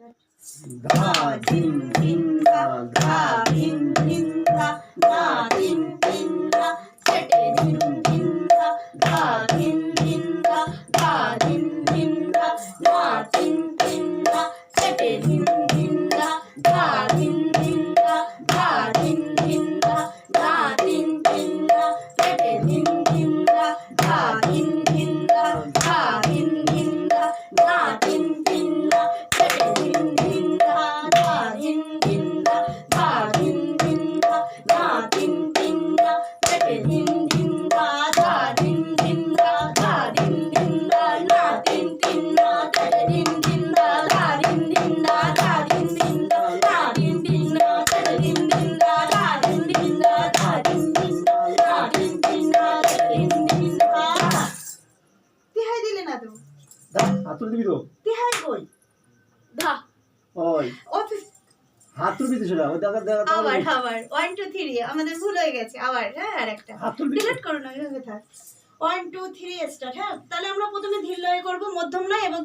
धा धिन धिन धा धा धिन धिन धा धा धिन धिन धा चटे धिन धिन धा धा धिन धिन धा धा धिन धिन धा धा धिन धिन धा चटे धिन धिन धा धा धिन धिन धा धा धिन धिन धा धा धिन धिन धा चटे धिन धिन धा धा धिन धिन धा धा धिन धिन धा धा धिन धिन धा चटे धिन धिन धा धा धिन धिन धा धा धिन धिन धा धा धिन धिन धा चटे धिन धिन धा धा धिन धिन धा धा धिन धिन धा धा धिन धिन धा चटे धिन धिन धा धा धिन धिन धा धा धिन धिन धा धा धिन धिन धा चटे धिन धिन धा धा धिन धिन धा धा धिन धिन धा धा धिन धिन धा चटे ধিন ধিন धा তিহাই দিলে না তো দা হাতুড়ি দিবি তো তিহাই কই ধা ওই অফিস হাতুড়ি দিতে ছিল ওই দেখা দেখা আবার 1 2 3 আমাদের ভুল হয়ে গেছে আবার হ্যাঁ আরেকটা হাতুড়ি ডিলিট করো না এভাবে থাক 1 2 3 স্টার্ট হ্যাঁ তাহলে আমরা প্রথমে ধীর লয়ে করব মধ্যম লয় এবং